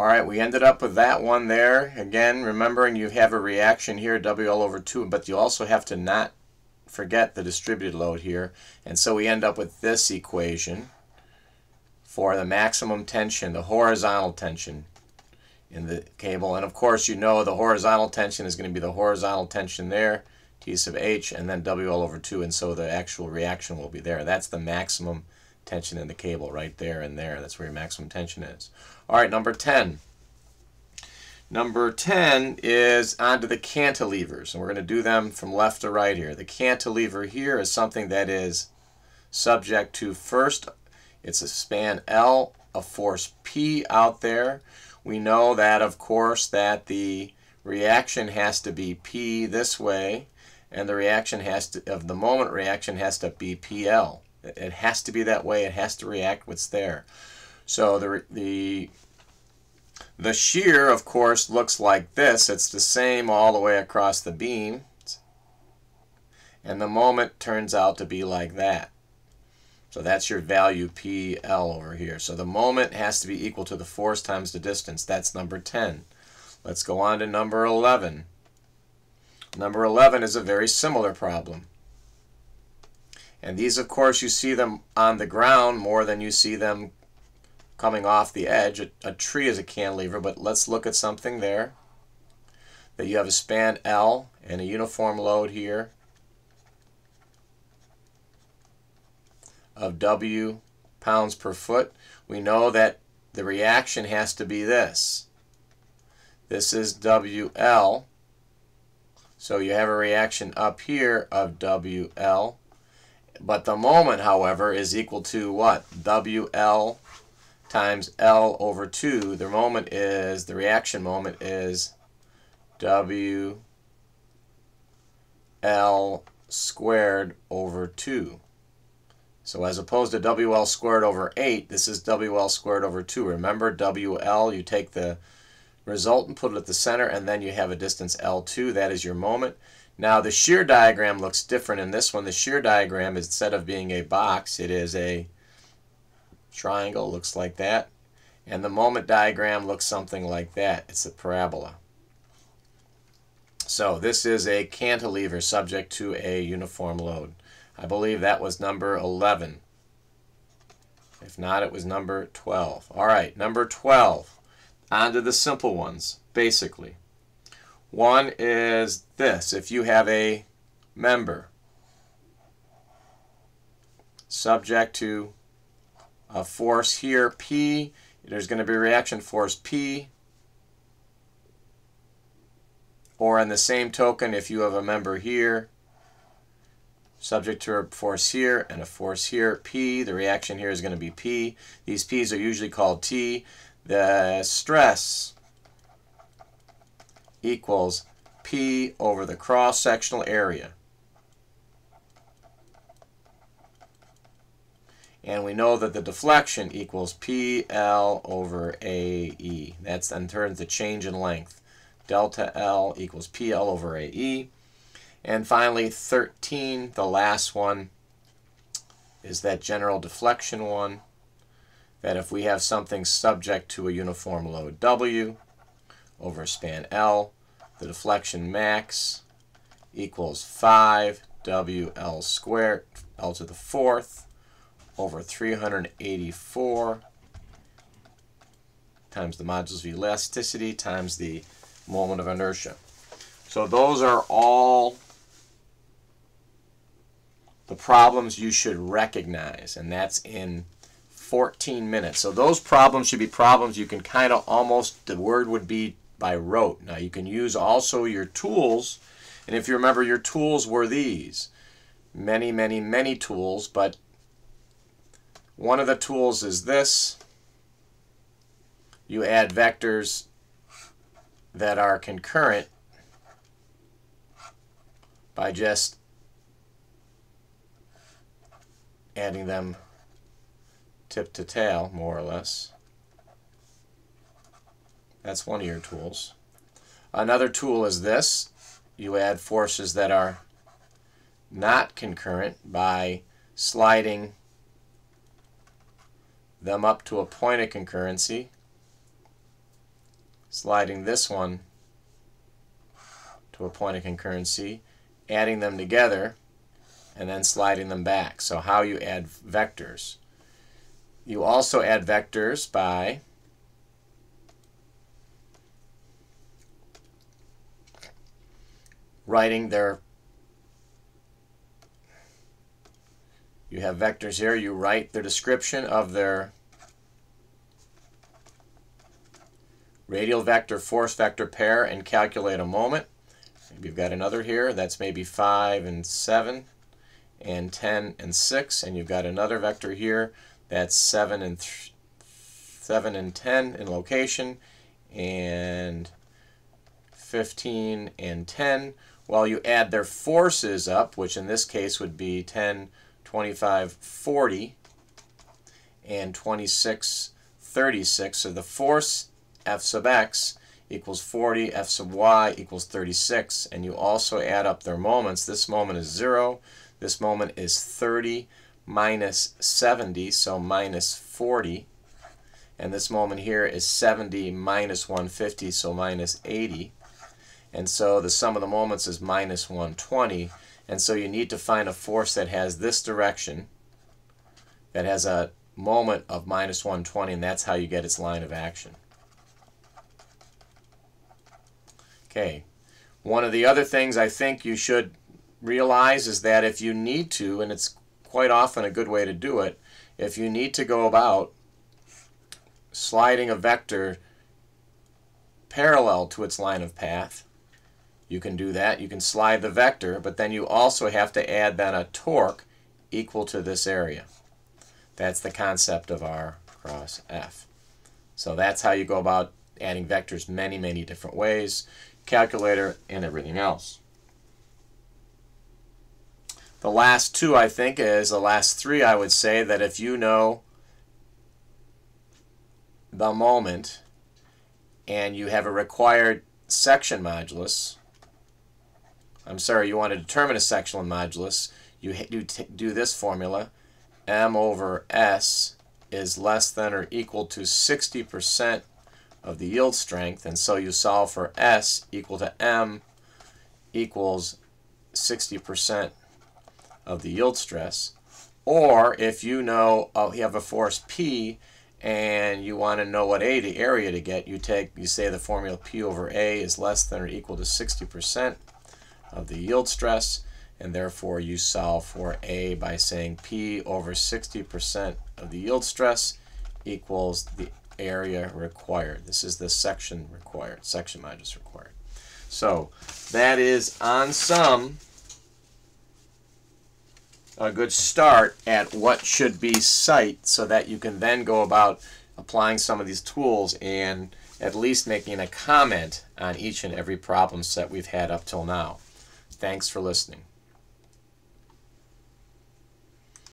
Alright, we ended up with that one there. Again, remembering you have a reaction here, WL over 2, but you also have to not forget the distributed load here. And so we end up with this equation for the maximum tension, the horizontal tension in the cable. And of course, you know the horizontal tension is going to be the horizontal tension there, T sub H, and then WL over 2, and so the actual reaction will be there. That's the maximum tension in the cable right there and there. That's where your maximum tension is. Alright, number 10. Number 10 is onto the cantilevers, and we're going to do them from left to right here. The cantilever here is something that is subject to, first, it's a span L, a force P out there. We know that, of course, that the reaction has to be P this way, and the reaction has to, of the moment reaction has to be PL. It has to be that way. It has to react what's there. So the shear, of course, looks like this. It's the same all the way across the beam, and the moment turns out to be like that. So that's your value PL over here. So the moment has to be equal to the force times the distance. That's number 10. Let's go on to number 11. Number 11 is a very similar problem. And these, of course, you see them on the ground more than you see them coming off the edge. A tree is a cantilever, but let's look at something there. That you have a span L and a uniform load here of W pounds per foot. We know that the reaction has to be this. This is WL. So you have a reaction up here of WL. But the moment, however, is equal to what? WL times L over 2. The moment is, the reaction moment is WL squared over 2. So as opposed to WL squared over 8, this is WL squared over 2. Remember, WL, you take the result and put it at the center, and then you have a distance L2. That is your moment. Now the shear diagram looks different in this one. The shear diagram, instead of being a box, it is a triangle, looks like that. And the moment diagram looks something like that. It's a parabola. So this is a cantilever subject to a uniform load. I believe that was number 11. If not, it was number 12. All right, number 12. On to the simple ones, basically. One is this. If you have a member subject to a force here, P, there's going to be a reaction force P. Or in the same token, if you have a member here subject to a force here and a force here, P, the reaction here is going to be P. These P's are usually called T. The stress equals P over the cross-sectional area. And we know that the deflection equals PL over AE. That's in terms of the change in length. Delta L equals PL over AE. And finally, 13, the last one, is that general deflection one. That if we have something subject to a uniform load W over span L, the deflection max equals 5 WL squared, L to the 4th, over 384 times the modulus of elasticity times the moment of inertia. So those are all the problems you should recognize, and that's in 14 minutes. So those problems should be problems you can kind of almost, the word would be by rote. Now you can use also your tools, and if you remember, your tools were these. Many, many, many tools, but one of the tools is this. You add vectors that are concurrent by just adding them tip to tail, more or less. That's one of your tools. Another tool is this. You add forces that are not concurrent by sliding them up to a point of concurrency. sliding this one to a point of concurrency, adding them together, and then sliding them back. So how you add vectors. You also add vectors by writing their, you have vectors here, you write the description of their radial vector, force vector pair and calculate a moment. Maybe you've got another here, that's maybe 5 and 7 and 10 and 6, and you've got another vector here, that's 7 and 10 in location, and 15 and 10. Well, you add their forces up, which in this case would be 10, 25, 40, and 26, 36. So the force F sub x equals 40, F sub y equals 36. And you also add up their moments. This moment is 0. This moment is 30 minus 70, so minus 40. And this moment here is 70 minus 150, so minus 80. And so the sum of the moments is minus 120. And so you need to find a force that has this direction, that has a moment of minus 120, and that's how you get its line of action. Okay. One of the other things I think you should realize is that if you need to, and it's quite often a good way to do it, if you need to go about sliding a vector parallel to its line of path, you can do that. You can slide the vector, but then you also have to add then a torque equal to this area. That's the concept of R cross F. So that's how you go about adding vectors many, many different ways, calculator and everything else. The last two, I think, is the last three, I would say, that if you know the moment and you have a required section modulus, you want to determine a sectional modulus, you do this formula. M over S is less than or equal to 60% of the yield strength, and so you solve for S equal to M equals 60% of the yield stress. Or if you know you have a force P and you want to know what the area to get, you say the formula P over A is less than or equal to 60% of the yield stress, and therefore you solve for A by saying P over 60% of the yield stress equals the area required. This is the section required, section modulus required. So that is on sum a good start at what should be sight, so that you can then go about applying some of these tools and at least making a comment on each and every problem set we've had up till now. Thanks for listening.